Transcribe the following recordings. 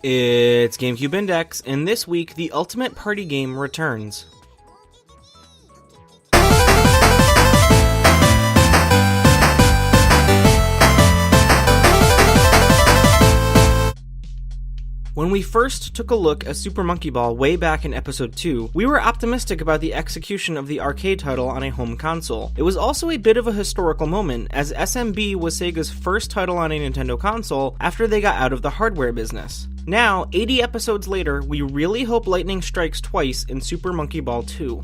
It's GCNdex, and this week the Ultimate Party Game returns. When we first took a look at Super Monkey Ball way back in episode 2, we were optimistic about the execution of the arcade title on a home console. It was also a bit of a historical moment, as SMB was Sega's first title on a Nintendo console after they got out of the hardware business. Now, 80 episodes later, we really hope lightning strikes twice in Super Monkey Ball 2.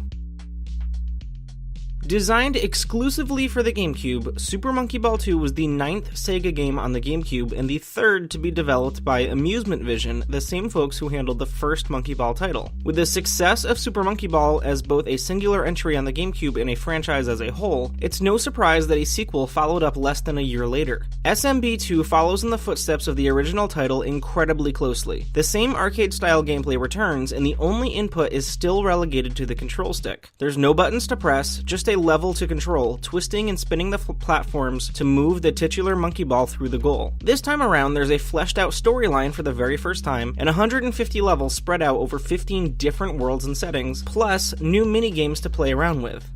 Designed exclusively for the GameCube, Super Monkey Ball 2 was the 9th Sega game on the GameCube and the 3rd to be developed by Amusement Vision, the same folks who handled the first Monkey Ball title. With the success of Super Monkey Ball as both a singular entry on the GameCube and a franchise as a whole, it's no surprise that a sequel followed up less than a year later. SMB 2 follows in the footsteps of the original title incredibly closely. The same arcade-style gameplay returns, and the only input is still relegated to the control stick. There's no buttons to press, just a level to control, twisting and spinning the platforms to move the titular monkey ball through the goal. This time around, there's a fleshed out storyline for the very first time, and 150 levels spread out over 15 different worlds and settings, plus new mini-games to play around with.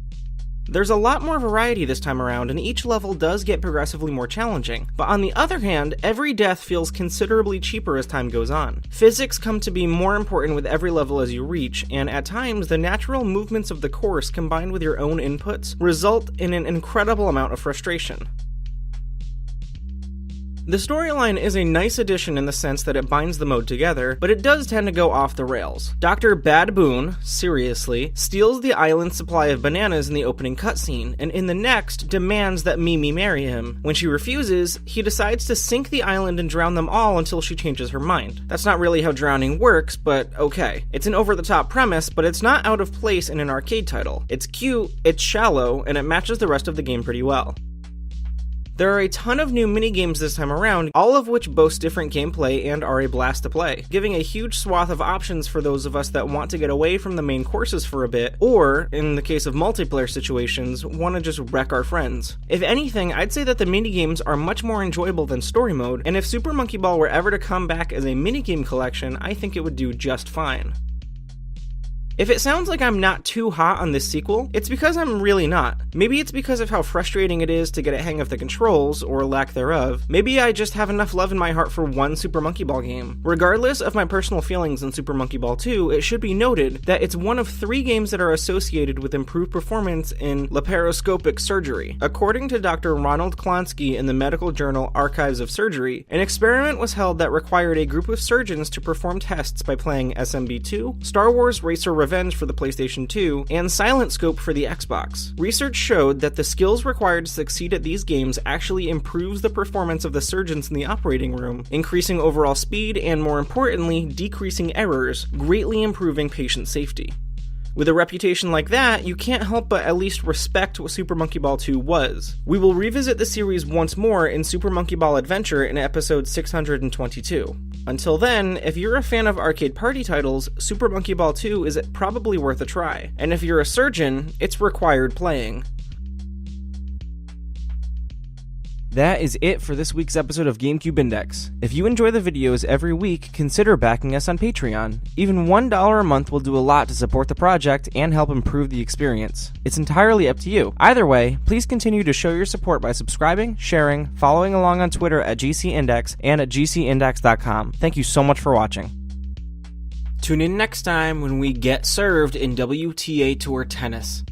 There's a lot more variety this time around, and each level does get progressively more challenging, but on the other hand, every death feels considerably cheaper as time goes on. Physics come to be more important with every level as you reach, and at times, the natural movements of the course combined with your own inputs result in an incredible amount of frustration. The storyline is a nice addition in the sense that it binds the mode together, but it does tend to go off the rails. Dr. Bad Boon, seriously, steals the island's supply of bananas in the opening cutscene, and in the next demands that Mimi marry him. When she refuses, he decides to sink the island and drown them all until she changes her mind. That's not really how drowning works, but okay. It's an over-the-top premise, but it's not out of place in an arcade title. It's cute, it's shallow, and it matches the rest of the game pretty well. There are a ton of new minigames this time around, all of which boast different gameplay and are a blast to play, giving a huge swath of options for those of us that want to get away from the main courses for a bit, or, in the case of multiplayer situations, want to just wreck our friends. If anything, I'd say that the minigames are much more enjoyable than story mode, and if Super Monkey Ball were ever to come back as a minigame collection, I think it would do just fine. If it sounds like I'm not too hot on this sequel, it's because I'm really not. Maybe it's because of how frustrating it is to get a hang of the controls, or lack thereof. Maybe I just have enough love in my heart for one Super Monkey Ball game. Regardless of my personal feelings in Super Monkey Ball 2, it should be noted that it's one of 3 games that are associated with improved performance in laparoscopic surgery. According to Dr. Ronald Klonsky in the medical journal Archives of Surgery, an experiment was held that required a group of surgeons to perform tests by playing SMB2, Star Wars Racer Revenge for the PlayStation 2, and Silent Scope for the Xbox. Research showed that the skills required to succeed at these games actually improves the performance of the surgeons in the operating room, increasing overall speed and, more importantly, decreasing errors, greatly improving patient safety. With a reputation like that, you can't help but at least respect what Super Monkey Ball 2 was. We will revisit the series once more in Super Monkey Ball Adventure in episode 622. Until then, if you're a fan of arcade party titles, Super Monkey Ball 2 is probably worth a try. And if you're a surgeon, it's required playing. That is it for this week's episode of GCNdex. If you enjoy the videos every week, consider backing us on Patreon. Even $1 a month will do a lot to support the project and help improve the experience. It's entirely up to you. Either way, please continue to show your support by subscribing, sharing, following along on Twitter at GCNdex and at GCNdex.com. Thank you so much for watching. Tune in next time when we get served in WTA Tour Tennis.